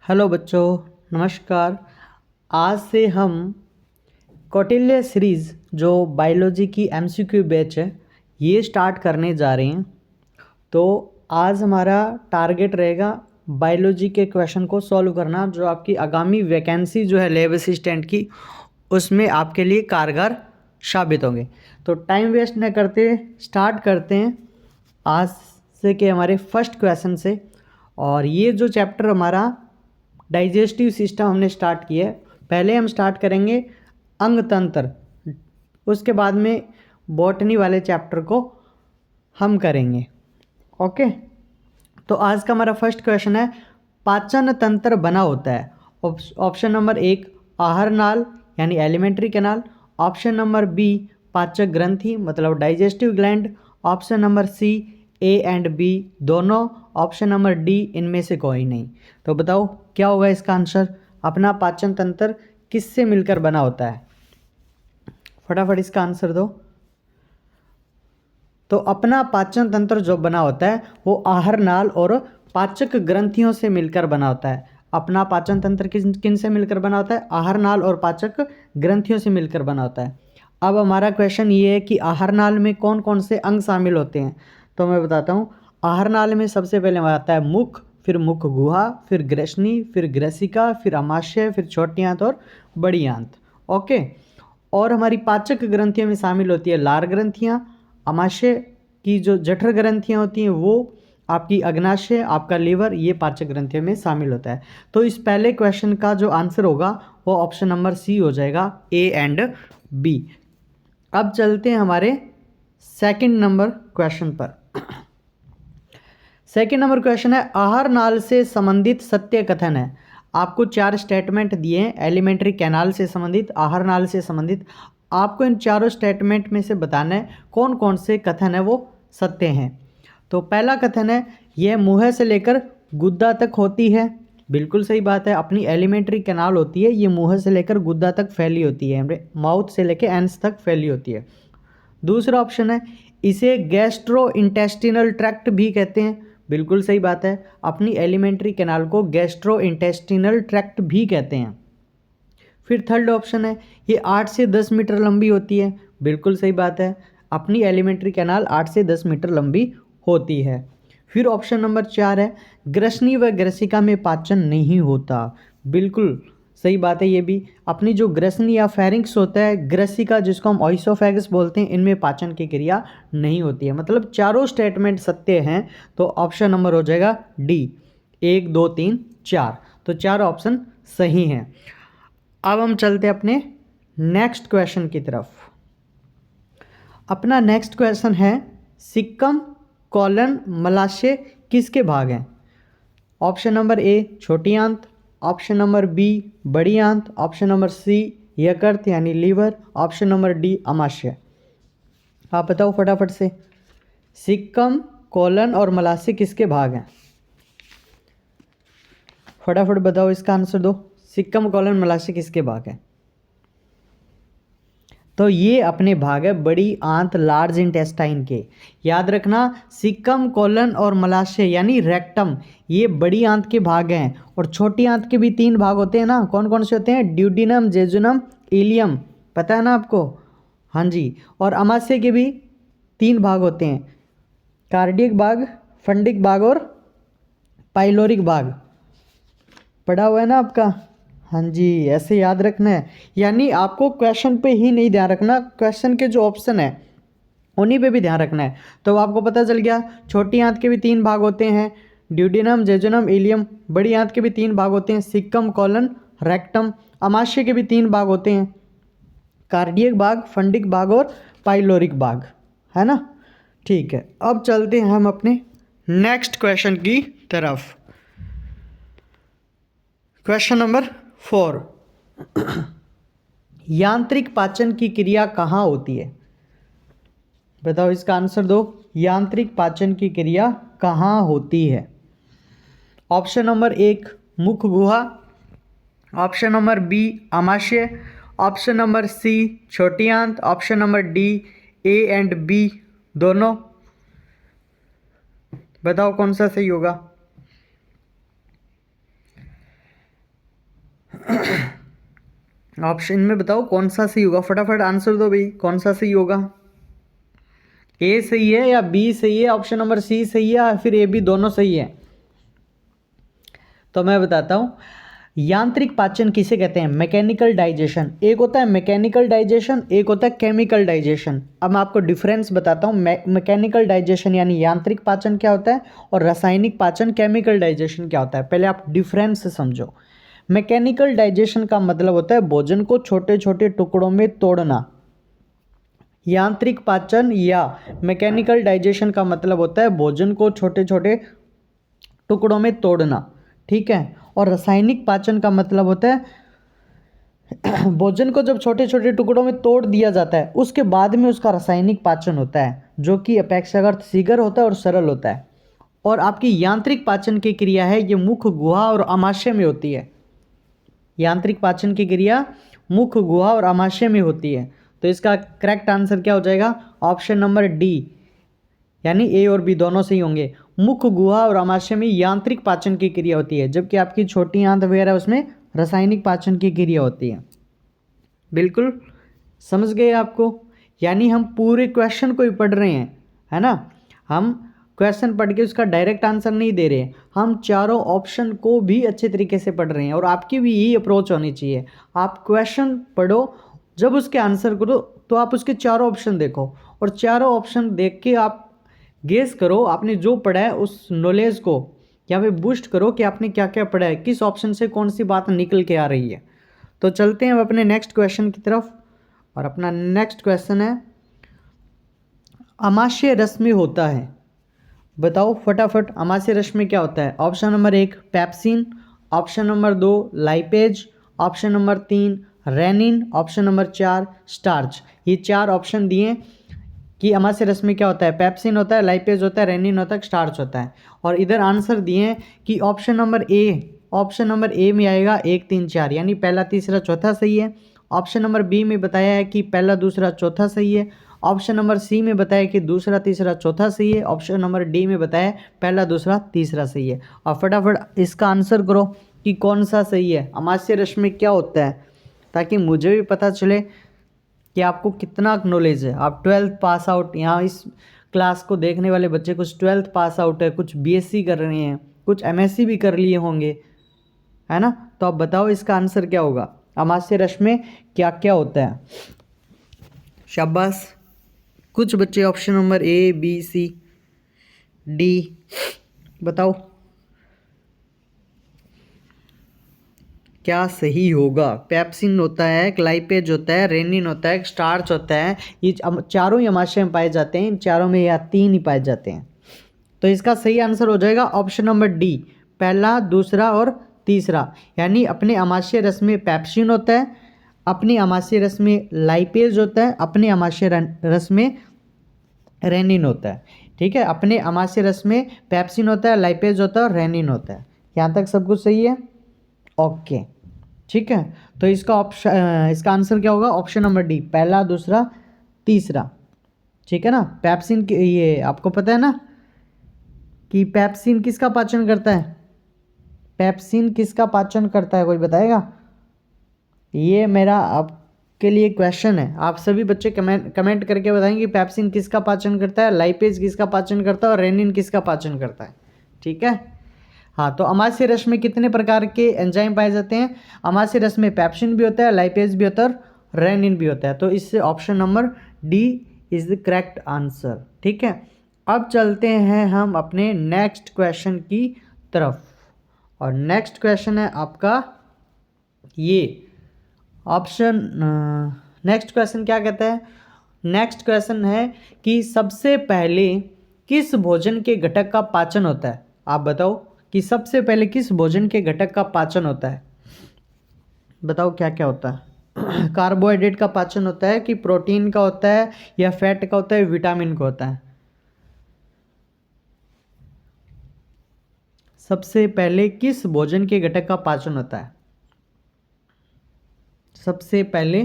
Hello बच्चों, नमस्कार। आज से हम कौटिल्य सीरीज़ जो बायोलॉजी की एमसीक्यू बैच है ये स्टार्ट करने जा रहे हैं। तो आज हमारा टारगेट रहेगा बायोलॉजी के क्वेश्चन को सॉल्व करना, जो आपकी आगामी वैकेंसी जो है लैब असिस्टेंट की उसमें आपके लिए कारगर साबित होंगे। तो टाइम वेस्ट न करते स्टार्ट करते हैं आज से के हमारे फर्स्ट क्वेश्चन से। और ये जो चैप्टर हमारा डाइजेस्टिव सिस्टम हमने स्टार्ट किया है, पहले हम स्टार्ट करेंगे अंग तंत्र, उसके बाद में बॉटनी वाले चैप्टर को हम करेंगे। ओके, तो आज का हमारा फर्स्ट क्वेश्चन है पाचन तंत्र बना होता है। ऑप्शन नंबर 1 आहार नाल यानी elementary canal, option number B पाचक ग्रंथि मतलब digestive gland, option number C A and B दोनों, ऑप्शन नंबर डी इनमें से कोई नहीं। तो बताओ क्या होगा इसका आंसर। अपना पाचन तंत्र किससे मिलकर बना होता है, फटाफट इसका आंसर दो। तो अपना पाचन तंत्र जो बना होता है वो आहार नाल और पाचक ग्रंथियों से मिलकर बना होता है। अपना पाचन तंत्र किन किन से मिलकर बना होता है, आहार नाल और पाचक ग्रंथियों से मिलकर बना होता है। अब हमारा क्वेश्चन ये है कि आहार नाल में कौन कौन से अंग शामिल होते हैं। तो मैं बताता हूँ। आहार नाल में सबसे पहले आता है मुख, फिर मुख गुहा, फिर ग्रसनी, फिर ग्रसिका, फिर अमाशय, फिर छोटी आंत और बड़ी आंत। ओके, और हमारी पाचक ग्रंथियों में शामिल होती है लार ग्रंथियाँ, अमाशय की जो जठर ग्रंथियाँ होती हैं वो, आपकी अग्नाशय, आपका लीवर, ये पाचक ग्रंथियों में शामिल होता है। तो इस पहले क्वेश्चन का जो आंसर होगा वो ऑप्शन नंबर सी हो जाएगा, ए एंड बी। अब चलते हैं हमारे सेकंड नंबर क्वेश्चन पर। सेकंड नंबर क्वेश्चन है आहार नाल से संबंधित सत्य कथन है। आपको 4 स्टेटमेंट दिए हैं एलिमेंट्री कैनाल से संबंधित, आहार नाल से संबंधित। आपको इन चारों स्टेटमेंट में से बताना है कौन कौन से कथन है वो सत्य हैं। तो पहला कथन है यह मुंह से लेकर गुद्दा तक होती है। बिल्कुल सही बात है, अपनी एलिमेंट्री कैनाल होती है ये मुंह से लेकर गुद्दा तक फैली होती है, माउथ से लेकर एंस तक फैली होती है। दूसरा ऑप्शन है इसे गैस्ट्रो इंटेस्टिनल ट्रैक्ट भी कहते हैं। बिल्कुल सही बात है, अपनी एलिमेंट्री कैनाल को गैस्ट्रो इंटेस्टिनल ट्रैक्ट भी कहते हैं। फिर थर्ड ऑप्शन है ये 8 से 10 मीटर लंबी होती है। बिल्कुल सही बात है, अपनी एलिमेंट्री कैनाल 8 से 10 मीटर लंबी होती है। फिर ऑप्शन नंबर 4 है ग्रसनी व ग्रसिका में पाचन नहीं होता। बिल्कुल सही बात है ये भी, अपनी जो ग्रसनी या फेरिंक्स होता है, ग्रसिका जिसको हम ऑइसोफेगस बोलते हैं, इनमें पाचन की क्रिया नहीं होती है। मतलब चारों स्टेटमेंट सत्य हैं। तो ऑप्शन नंबर हो जाएगा डी, 1 2 3 4। तो 4 ऑप्शन सही हैं। अब हम चलते हैं अपने नेक्स्ट क्वेश्चन की तरफ। अपना नेक्स्ट क्वेश्चन है सिक्कम कॉलन मलाशय किसके भाग हैं। ऑप्शन नंबर ए छोटी आंत, ऑप्शन नंबर बी बड़ी आंत, ऑप्शन नंबर सी यकृत यानी लीवर, ऑप्शन नंबर डी अमाशय। आप बताओ फटाफट से, सिक्कम कॉलन और मलाशय किसके भाग हैं, फटाफट बताओ इसका आंसर दो। सिक्कम कॉलन मलाशय किसके भाग हैं। तो ये अपने भाग है बड़ी आंत लार्ज इंटेस्टाइन के। याद रखना, सिक्कम कोलन और मलाशय यानी रेक्टम ये बड़ी आंत के भाग हैं। और छोटी आंत के भी 3 भाग होते हैं ना, कौन कौन से होते हैं, ड्यूडिनम, जेजुनम, इलियम, पता है ना आपको। हाँ जी, और अमाशय के भी 3 भाग होते हैं, कार्डियक भाग, फंडिक भाग और पाइलोरिक भाग। पढ़ा हुआ है ना आपका। हाँ जी, ऐसे याद रखना है। यानी आपको क्वेश्चन पे ही नहीं ध्यान रखना, क्वेश्चन के जो ऑप्शन है उन्हीं पे भी ध्यान रखना है। तो आपको पता चल गया छोटी आंत के भी 3 भाग होते हैं, ड्यूडिनम, जेजुनम, इलियम। बड़ी आंत के भी 3 भाग होते हैं, सिक्कम, कॉलन, रेक्टम। अमाशय के भी 3 भाग होते हैं, कार्डियक भाग, फंडिक भाग और पाइलोरिक भाग, है ना। ठीक है, अब चलते हैं हम अपने नेक्स्ट क्वेश्चन की तरफ। क्वेश्चन नंबर 4, यांत्रिक पाचन की क्रिया कहाँ होती है, बताओ इसका आंसर दो। यांत्रिक पाचन की क्रिया कहाँ होती है। ऑप्शन नंबर 1 मुख गुहा, ऑप्शन नंबर बी अमाशय, ऑप्शन नंबर सी छोटी आंत, option number D A and B दोनों। बताओ कौन सा सही होगा। ऑप्शन में बताओ कौन सा सही होगा, फटाफट आंसर दो भाई, कौन सा सही होगा। ए सही है या बी सही है, ऑप्शन नंबर सी सही है या फिर ए बी दोनों सही है? तो मैं बताता हूँ, यांत्रिक पाचन किसे कहते हैं? Mechanical digestion. एक होता है मैकेनिकल डाइजेशन, एक होता है केमिकल डाइजेशन। अब मैं आपको डिफरेंस बताता हूँ। मैकेनिकल डाइजेशन यानी यांत्रिक पाचन क्या होता है, और रासायनिक पाचन केमिकल डाइजेशन क्या होता है। पहले आप डिफरेंस समझो। मैकेनिकल डाइजेशन का मतलब होता है भोजन को छोटे छोटे टुकड़ों में तोड़ना। यांत्रिक पाचन या मैकेनिकल डाइजेशन का मतलब होता है भोजन को छोटे छोटे टुकड़ों में तोड़ना, ठीक है। और रासायनिक पाचन का मतलब होता है भोजन को जब छोटे छोटे टुकड़ों में तोड़ दिया जाता है उसके बाद में उसका रासायनिक पाचन होता है, जो कि अपेक्षाकृत शीघ्र होता है और सरल होता है। और आपकी यांत्रिक पाचन की क्रिया है ये मुख, गुहा और आमाशय में होती है। यांत्रिक पाचन की क्रिया मुख, गुहा और आमाशय में होती है। तो इसका करेक्ट आंसर क्या हो जाएगा? ऑप्शन नंबर डी, यानी ए और बी दोनों सही होंगे। मुख, गुहा और आमाशय में यांत्रिक पाचन की क्रिया होती है, जबकि आपकी छोटी आंत वगैरह उसमें रासायनिक पाचन की क्रिया होती है। बिल्कुल समझ गए आपको? यानी हम पूरे क्वेश्चन को ही पढ़ रहे हैं, है ना। हम क्वेश्चन पढ़ के उसका डायरेक्ट आंसर नहीं दे रहे, हम चारों ऑप्शन को भी अच्छे तरीके से पढ़ रहे हैं। और आपकी भी यही अप्रोच होनी चाहिए। आप क्वेश्चन पढ़ो, जब उसके आंसर करो तो आप उसके चारों ऑप्शन देखो, और चारों ऑप्शन देख के आप गेस करो आपने जो पढ़ा है उस नॉलेज को यहाँ पे बूस्ट करो कि आपने क्या क्या पढ़ा है, किस ऑप्शन से कौन सी बात निकल के आ रही है। तो चलते हैं अब अपने नेक्स्ट क्वेश्चन की तरफ। और अपना नेक्स्ट क्वेश्चन है, आमाशय रस में होता है, बताओ फटाफट आमाशय रस में क्या होता है। Option number 1 pepsin, option number 2 lipase, option number 3 rennin, option number 4 starch. ये चार ऑप्शन दिए कि आमाशय रस में क्या होता है। पेप्सिन होता है, लाइपेज होता है, रेनिन होता है, स्टार्च होता है। और इधर आंसर दिए हैं कि ऑप्शन नंबर ए में आएगा 1 3 4, यानी पहला तीसरा चौथा सही है। ऑप्शन नंबर बी में बताया है कि पहला दूसरा चौथा सही है। ऑप्शन नंबर सी में बताया कि दूसरा तीसरा चौथा सही है। ऑप्शन नंबर डी में बताया पहला दूसरा तीसरा सही है। और फटाफट इसका आंसर करो कि कौन सा सही है, आमाशय रस में क्या होता है, ताकि मुझे भी पता चले कि आपको कितना नॉलेज है। आप 12th पास आउट, यहाँ इस क्लास को देखने वाले बच्चे कुछ 12th पास आउट है, कुछ बीएससी कर रहे हैं, कुछ एमएससी भी कर लिए होंगे, है ना। तो आप बताओ इसका आंसर क्या होगा, आमाशय रस में क्या क्या होता है। शाबाश, कुछ बच्चे option number A B C D बताओ क्या सही होगा। पेप्सिन होता है, लाइपेज होता है, रेनिन होता है, स्टार्च होता है। ये चारों ही आमाशय में पाए जाते हैं, इन चारों में या तीन ही पाए जाते हैं। तो इसका सही आंसर हो जाएगा ऑप्शन नंबर डी, पहला दूसरा और तीसरा। यानी अपने आमाशय रस में पेप्सिन होता है, अपने आमाशय रस में लाइपेज होता है, अपने आमाशय रस में रेनिन होता है। ठीक है, अपने आमाशय रस में पेप्सिन होता है, लाइपेज होता है और रेनिन होता है। यहाँ तक सब कुछ सही है? ओके, ठीक है। तो इसका आंसर क्या होगा? ऑप्शन नंबर डी, पहला दूसरा तीसरा। ठीक है ना। पेप्सिन की ये आपको पता है ना कि पेप्सिन किसका पाचन करता है? पेप्सिन किसका पाचन करता है, कोई बताएगा? ये मेरा आपके लिए क्वेश्चन है। आप सभी बच्चे कमेंट करके बताएंगे पेप्सिन किसका पाचन करता है, लाइपेज किसका पाचन करता है और रेनिन किसका पाचन करता है। ठीक है। हाँ, तो आमाशय रस में कितने प्रकार के एंजाइम पाए जाते हैं? आमाशय रस में पेप्सिन भी होता है, लाइपेज भी होता है और रेनिन भी होता है। तो इससे option number D is the correct answer. ठीक है। अब चलते हैं हम अपने नेक्स्ट क्वेश्चन की तरफ। और नेक्स्ट क्वेश्चन है आपका ये ऑप्शन। नेक्स्ट क्वेश्चन क्या कहता है? नेक्स्ट क्वेश्चन है कि सबसे पहले किस भोजन के घटक का पाचन होता है। आप बताओ कि सबसे पहले किस भोजन के घटक का पाचन होता है। बताओ क्या क्या होता है। कार्बोहाइड्रेट का पाचन होता है कि प्रोटीन का होता है या फैट का होता है, विटामिन का होता है? सबसे पहले किस भोजन के घटक का पाचन होता है? सबसे पहले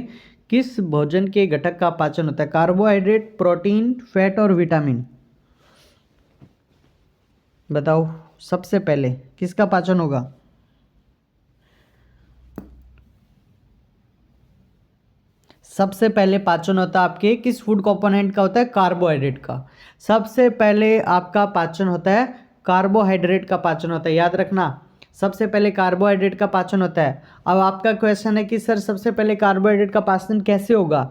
किस भोजन के घटक का पाचन होता है? कार्बोहाइड्रेट, प्रोटीन, फैट और विटामिन। बताओ सबसे पहले किसका पाचन होगा? सबसे पहले पाचन होता है आपके किस फूड कंपोनेंट का होता है? कार्बोहाइड्रेट का। सबसे पहले आपका पाचन होता है कार्बोहाइड्रेट का पाचन होता है, याद रखना। सबसे पहले कार्बोहाइड्रेट का पाचन होता है। अब आपका क्वेश्चन है कि सर सबसे पहले कार्बोहाइड्रेट का पाचन कैसे होगा?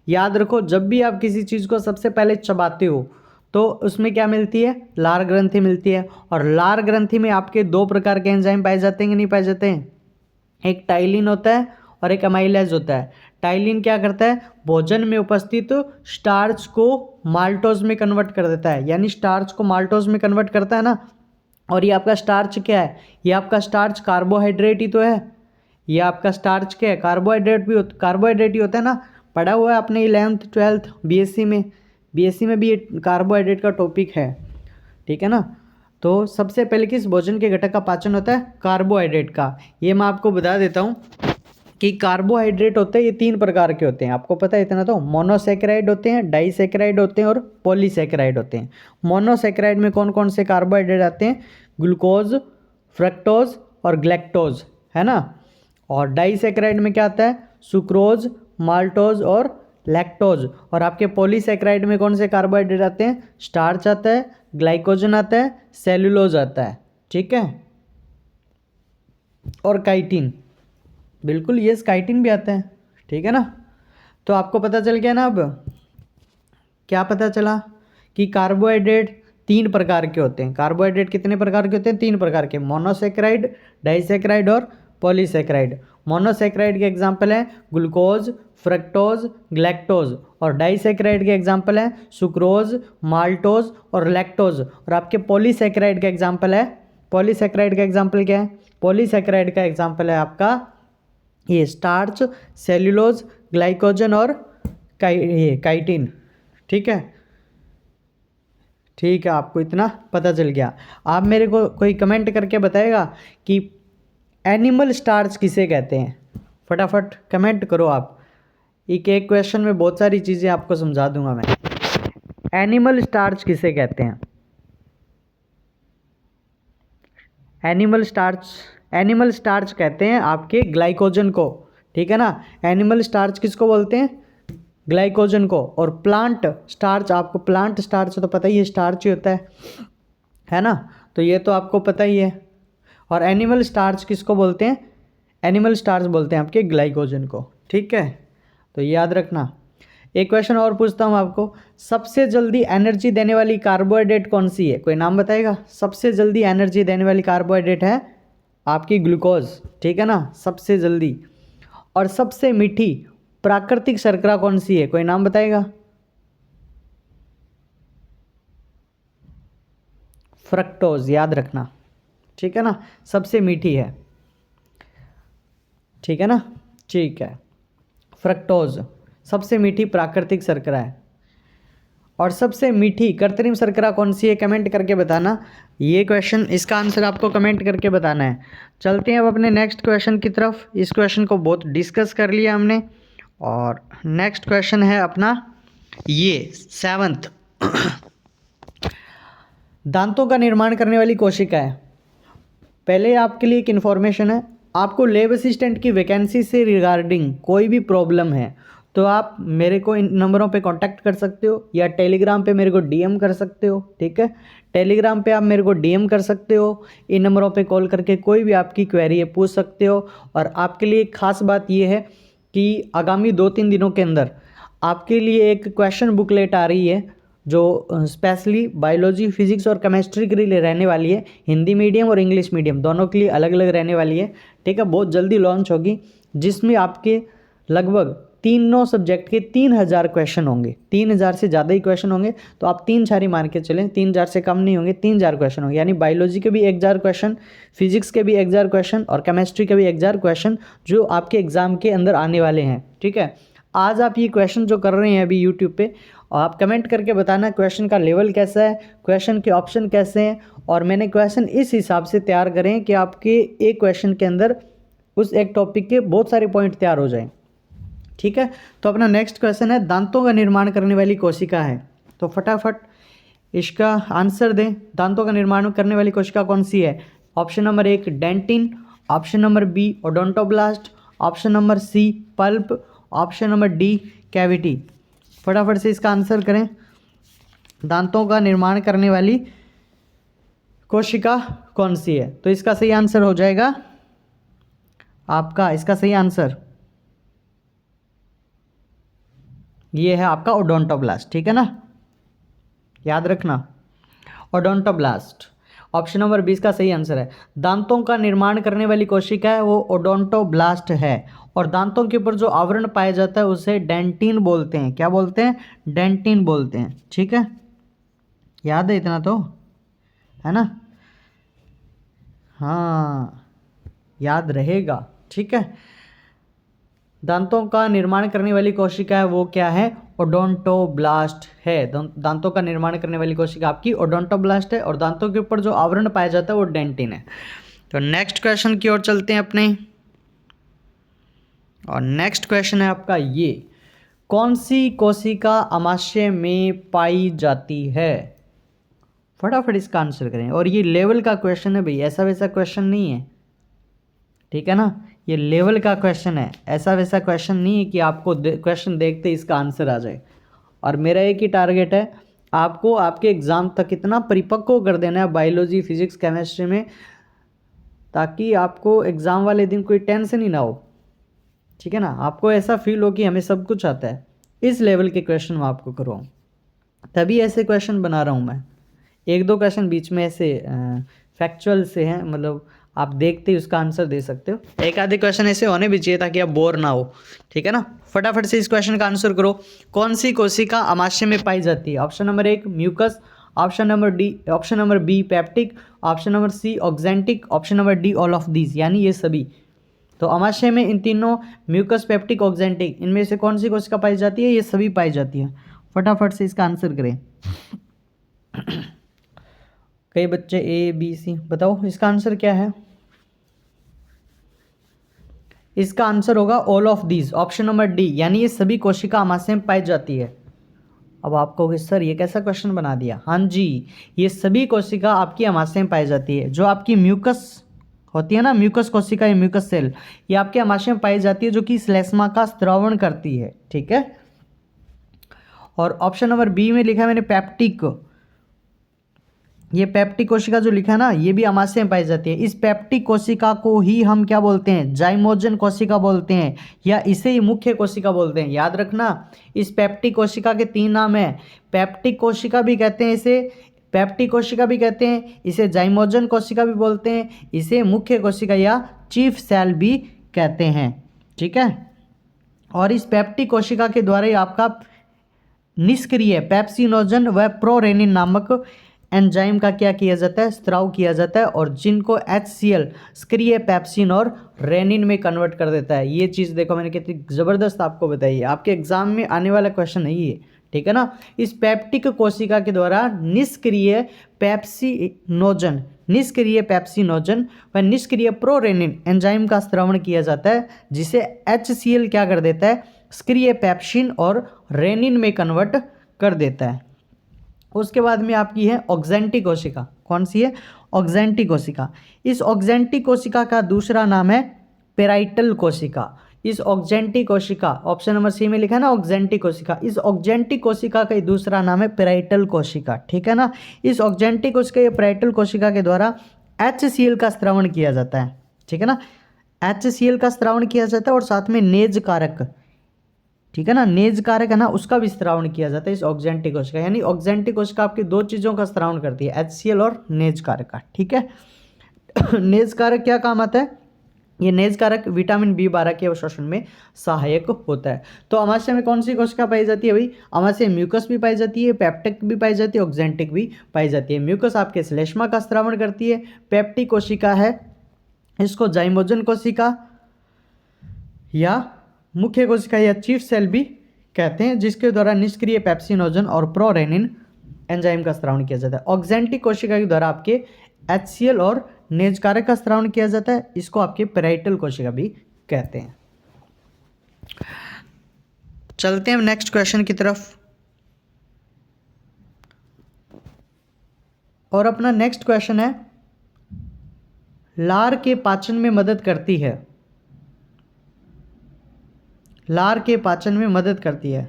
याद रखो, जब भी आप किसी चीज़ को सबसे पहले चबाते हो तो उसमें क्या मिलती है? लार ग्रंथि मिलती है। और लार ग्रंथि में आपके दो प्रकार के एंजाइम पाए जाते हैं कि नहीं पाए जाते हैं? एक टाइलिन होता है और एक अमाइलेज होता है। टाइलिन क्या करता है? भोजन में उपस्थित स्टार्च को माल्टोज में कन्वर्ट कर देता है, यानी स्टार्च को माल्टोज में कन्वर्ट करता है ना। और ये आपका स्टार्च क्या है? ये आपका स्टार्च कार्बोहाइड्रेट ही तो है। ये आपका स्टार्च क्या है? कार्बोहाइड्रेट ही होता है ना। पढ़ा हुआ है आपने 11th 12th बीएससी में। बीएससी में भी ये कार्बोहाइड्रेट का टॉपिक है, ठीक है ना। तो सबसे पहले किस भोजन के घटक का पाचन होता है? कार्बोहाइड्रेट का। ये मैं आपको बता देता हूँ कि कार्बोहाइड्रेट होते हैं, ये 3 प्रकार के होते हैं। आपको पता है इतना तो? मोनोसेकेराइड होते हैं, डाइसेकेराइड होते हैं और पॉलीसेकेराइड होते हैं। मोनोसेकेराइड में कौन कौन से कार्बोहाइड्रेट आते हैं? ग्लूकोज, फ्रक्टोज और ग्लैक्टोज, है ना। और डाइसेकेराइड में क्या आता है? सुक्रोज, माल्टोज और लैक्टोज। और आपके पॉलीसेकेराइड में कौन से कार्बोहाइड्रेट आते हैं? स्टार्च आता है, ग्लाइकोजन आता है, सेलुलोज आता है, ठीक है, और काइटिन। बिल्कुल, ये काइटिन भी आता है, ठीक है ना। तो आपको पता चल गया ना। अब क्या पता चला? कि कार्बोहाइड्रेट 3 प्रकार के होते हैं। कार्बोहाइड्रेट कितने प्रकार के होते हैं? 3 प्रकार के, मोनोसेकेराइड, डाइसेकेराइड और पॉलीसेकेराइड। मोनोसेकेराइड के एग्जाम्पल हैं ग्लूकोज, फ्रक्टोज, ग्लैक्टोज। और डाइसेकेराइड के एग्जाम्पल हैं सुक्रोज, माल्टोज और लैक्टोज। और आपके पॉलीसेकेराइड का एग्जाम्पल है, पॉलीसेकेराइड का एग्जाम्पल क्या है? पॉलीसेकेराइड का एग्जाम्पल है आपका ये स्टार्च, सेल्यूलोज, ग्लाइकोजन और काइटिन, ठीक है। ठीक है, आपको इतना पता चल गया। आप मेरे को कोई कमेंट करके बताएगा कि एनिमल स्टार्च किसे कहते हैं? फटाफट कमेंट करो आप। एक एक क्वेश्चन में बहुत सारी चीज़ें आपको समझा दूंगा मैं। एनिमल स्टार्च किसे कहते हैं? एनिमल स्टार्च कहते हैं आपके ग्लाइकोजन को, ठीक है ना। एनिमल स्टार्च किसको बोलते हैं? ग्लाइकोजन को। और प्लांट स्टार्च, आपको प्लांट स्टार्च तो पता ही है, स्टार्च ही होता है ना। तो ये तो आपको पता ही है। और एनिमल स्टार्च किसको बोलते हैं? एनिमल स्टार्च बोलते हैं आपके ग्लाइकोजन को, ठीक है। तो याद रखना। एक क्वेश्चन और पूछता हूँ आपको, सबसे जल्दी एनर्जी देने वाली कार्बोहाइड्रेट कौन सी है? कोई नाम बताएगा? सबसे जल्दी एनर्जी देने वाली कार्बोहाइड्रेट है आपकी ग्लूकोज, ठीक है ना, सबसे जल्दी। और सबसे मीठी प्राकृतिक शर्करा कौन सी है? कोई नाम बताएगा? फ्रक्टोज, याद रखना, ठीक है ना, सबसे मीठी है, ठीक है ना। ठीक है, फ्रक्टोज सबसे मीठी प्राकृतिक शर्करा है। और सबसे मीठी कृत्रिम शर्करा कौन सी है? कमेंट करके बताना। ये क्वेश्चन, इसका आंसर आपको कमेंट करके बताना है। चलते हैं अब अपने नेक्स्ट क्वेश्चन की तरफ। इस क्वेश्चन को बहुत डिस्कस कर लिया हमने। और नेक्स्ट क्वेश्चन है अपना ये 7th। दांतों का निर्माण करने वाली कोशिका है। पहले आपके लिए एक इन्फॉर्मेशन है, आपको लैब असिस्टेंट की वैकेंसी से रिगार्डिंग कोई भी प्रॉब्लम है तो आप मेरे को इन नंबरों पे कांटेक्ट कर सकते हो या टेलीग्राम पे मेरे को डीएम कर सकते हो, ठीक है। टेलीग्राम पे आप मेरे को डीएम कर सकते हो, इन नंबरों पे कॉल करके कोई भी आपकी क्वेरी है पूछ सकते हो। और आपके लिए एक ख़ास बात ये है कि आगामी 2-3 दिनों के अंदर आपके लिए एक क्वेश्चन बुकलेट आ रही है जो स्पेशली बायोलॉजी, फिजिक्स और केमिस्ट्री के लिए रहने वाली है। हिंदी मीडियम और इंग्लिश मीडियम दोनों के लिए अलग अलग रहने वाली है, ठीक है। बहुत जल्दी लॉन्च होगी, जिसमें आपके लगभग तीनों सब्जेक्ट के 3000 क्वेश्चन होंगे। 3000 से ज़्यादा ही क्वेश्चन होंगे, तो आप 3 छारी मार के चलें, 3000 से कम नहीं होंगे, 3000 क्वेश्चन होंगे। यानी बायोलॉजी के भी 1000 क्वेश्चन, फिजिक्स के भी 1000 क्वेश्चन और केमिस्ट्री के भी 1000 क्वेश्चन जो आपके एग्ज़ाम के अंदर आने वाले हैं, ठीक है। आज आप ये क्वेश्चन जो कर रहे हैं अभी यूट्यूब पे, आप कमेंट करके बताना क्वेश्चन का लेवल कैसा है, क्वेश्चन के ऑप्शन कैसे हैं। और मैंने क्वेश्चन इस हिसाब से तैयार करें कि आपके एक क्वेश्चन के अंदर उस एक टॉपिक के बहुत सारे पॉइंट तैयार हो जाएं, ठीक है। तो अपना नेक्स्ट क्वेश्चन है, दांतों का निर्माण करने वाली कोशिका है। तो फटाफट इसका आंसर दें। दांतों का निर्माण करने वाली कोशिका कौन सी है? Option number 1 dentin, option number B odontoblast, option number C pulp option number D cavity. फटाफट से इसका आंसर करें। दांतों का निर्माण करने वाली कोशिका कौन सी है? तो इसका सही आंसर हो जाएगा आपका, इसका सही आंसर ये है आपका ओडोंटोब्लास्ट। ठीक है ना, याद रखना ओडोंटोब्लास्ट। ऑप्शन नंबर 20 का सही आंसर है। दांतों का निर्माण करने वाली कोशिका है वो ओडोंटोब्लास्ट है। और दांतों के ऊपर जो आवरण पाया जाता है उसे डेंटिन बोलते हैं। क्या बोलते हैं? डेंटिन बोलते हैं। ठीक है, याद है इतना तो, है ना? हाँ, याद रहेगा। ठीक है, दांतों का निर्माण करने वाली कोशिका है वो क्या है? ओडोंटोब्लास्ट है। दांतों का निर्माण करने वाली कोशिका आपकी ओडोंटोब्लास्ट है और दांतों के ऊपर जो आवरण पाया जाता है वो डेंटिन है। तो नेक्स्ट क्वेश्चन की ओर चलते हैं अपने, और नेक्स्ट क्वेश्चन है आपका ये, कौन सी कोशिका अमाशय में पाई जाती है? फटाफट इसका आंसर करें। और ये लेवल का क्वेश्चन है भाई, ऐसा वैसा क्वेश्चन नहीं है। ठीक है ना, ये लेवल का क्वेश्चन है, ऐसा वैसा क्वेश्चन नहीं है कि आपको क्वेश्चन देखते ही इसका आंसर आ जाए। और मेरा एक ही टारगेट है, आपको आपके एग्ज़ाम तक इतना परिपक्व कर देना है बायोलॉजी, फिजिक्स, केमिस्ट्री में, ताकि आपको एग्ज़ाम वाले दिन कोई टेंशन ही ना हो। ठीक है ना, आपको ऐसा फील हो कि हमें सब कुछ आता है। इस लेवल के क्वेश्चन मैं आपको करवाऊँ, तभी ऐसे क्वेश्चन बना रहा हूँ मैं। एक दो क्वेश्चन बीच में ऐसे फैक्चुअल से हैं, मतलब आप देखते ही उसका आंसर दे सकते हो। एक आधे क्वेश्चन ऐसे होने भी चाहिए ताकि आप बोर ना हो। ठीक है ना, फटाफट से इस क्वेश्चन का आंसर करो। कौन सी कोशिका अमाशय में पाई जाती है? Option number 1 mucus, option number B peptic, option number C oxyntic, option number D all of these, यानी ये सभी। तो अमाशय में इन तीनों म्यूकस, पेप्टिक, ऑक्जेंटिक, इनमें से कौन सी कोशिका पाई जाती है? ये सभी पाई जाती है। फटाफट से इसका आंसर करें। कई बच्चे ए बी सी, बताओ इसका आंसर क्या है? इसका आंसर होगा all of these, option number D, यानी ये सभी कोशिका अमाशय में पाई जाती है। अब आप कहोगे सर ये कैसा क्वेश्चन बना दिया? हाँ जी, ये सभी कोशिका आपकी अमाशय में पाई जाती है। जो आपकी म्यूकस होती है ना, म्यूकस कोशिका या म्यूकस सेल, ये आपके अमाशय में पाई जाती है, जो कि श्लेष्मा का स्त्रावण करती है। ठीक है, और ऑप्शन नंबर बी में लिखा है मैंने पेप्टिक, ये पेप्टिक कोशिका जो लिखा है ना, ये भी अमाशय में पाई जाती है। इस पेप्टिक कोशिका को ही हम क्या बोलते हैं? जाइमोजन कोशिका बोलते हैं, या इसे ही मुख्य कोशिका बोलते हैं। याद रखना, इस पेप्टिक कोशिका के 3 नाम हैं। पेप्टिक कोशिका भी कहते हैं इसे, पेप्टिक कोशिका भी कहते हैं इसे, जाइमोजन कोशिका भी बोलते हैं इसे, मुख्य कोशिका या चीफ सेल भी कहते हैं। ठीक है, और इस पेप्टिक कोशिका के द्वारा ही आपका निष्क्रिय पेप्सिनोजन व प्रोरेनिन नामक एंजाइम का क्या किया जाता है? स्त्राव किया जाता है, और जिनको HCl सक्रिय पेप्सिन और रेनिन में कन्वर्ट कर देता है। ये चीज़ देखो मैंने कितनी ज़बरदस्त आपको बताई है, आपके एग्जाम में आने वाला क्वेश्चन है ये। ठीक है ना, इस पेप्टिक कोशिका के द्वारा निष्क्रिय पेप्सिनोजन व निष्क्रिय प्रोरेनिन एंजाइम का स्त्रावण किया जाता है, जिसे HCl क्या कर देता है? सक्रिय पेप्सिन और रेनिन में कन्वर्ट कर देता है। उसके बाद में आपकी है ऑक्जेंटिक कोशिका। कौन सी है? ऑक्जेंटिक कोशिका। इस ऑक्जेंटिक कोशिका का दूसरा नाम है पेराइटल कोशिका। इस ऑक्जेंटिक कोशिका, ऑप्शन नंबर सी में लिखा है ना ऑक्जेंटिक कोशिका, इस ऑक्जेंटिक कोशिका का दूसरा नाम है पेराइटल कोशिका। ठीक है ना, इस ऑक्जेंटिक कोशिका या पेराइटल कोशिका के द्वारा HCl का स्त्रावण किया जाता है। ठीक है ना, HCl का स्त्रावण किया जाता है, और साथ में नेज कारक, ठीक है ना, नेज कारक है ना, उसका भी स्त्रावण किया जाता है इस ऑक्जेंटिक कोशिका। यानी ऑक्जेंटिक कोशिका आपकी 2 चीज़ों का स्त्रावण करती है, HCl और नेज कारक का। ठीक है, नेज कारक क्या काम आता है? ये नेज कारक विटामिन B12 के अवशोषण में सहायक होता है। तो अमाशय में कौन सी कोशिका पाई जाती है भाई? अमाशय म्यूकस भी पाई जाती है, पेप्टिक भी पाई जाती है, ऑक्जेंटिक भी पाई जाती है। म्यूकस आपके श्लेष्मा का स्त्रावण करती है, पेप्टिक कोशिका है इसको जाइमोजन कोशिका या मुख्य कोशिका या चीफ सेल भी कहते हैं, जिसके द्वारा निष्क्रिय पेप्सिनोजन और प्रोरेनिन एंजाइम का स्त्रावण किया जाता है। ऑक्जेंटिक कोशिका के द्वारा आपके HCl और नेज कारक का स्त्रावण किया जाता है, इसको आपके पेराइटल कोशिका भी कहते हैं। चलते हैं नेक्स्ट क्वेश्चन की तरफ, और अपना नेक्स्ट क्वेश्चन है, लार के पाचन में मदद करती है। लार के पाचन में मदद करती है?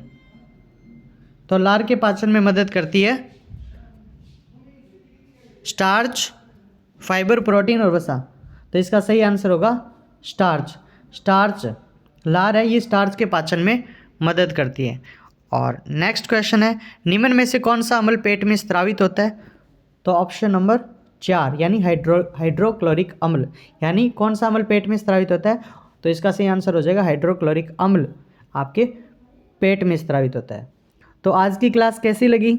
तो लार के पाचन में मदद करती है स्टार्च, फाइबर, प्रोटीन और वसा। तो इसका सही आंसर होगा स्टार्च। स्टार्च लार है, ये स्टार्च के पाचन में मदद करती है। और नेक्स्ट क्वेश्चन है, निम्न में से कौन सा अम्ल पेट में स्रावित होता है? तो ऑप्शन नंबर 4 यानी हाइड्रोक्लोरिक अम्ल। यानी कौन सा अम्ल पेट में स्रावित होता है? तो इसका सही आंसर हो जाएगा हाइड्रोक्लोरिक अम्ल आपके पेट में स्रावित होता है। तो आज की क्लास कैसी लगी?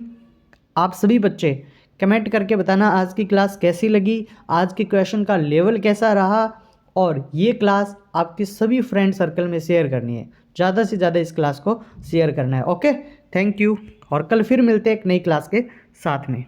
आप सभी बच्चे कमेंट करके बताना आज की क्लास कैसी लगी, आज के क्वेश्चन का लेवल कैसा रहा। और ये क्लास आपके सभी फ्रेंड सर्कल में शेयर करनी है, ज़्यादा से ज़्यादा इस क्लास को शेयर करना है। ओके, थैंक यू, और कल फिर मिलते हैं एक नई क्लास के साथ में।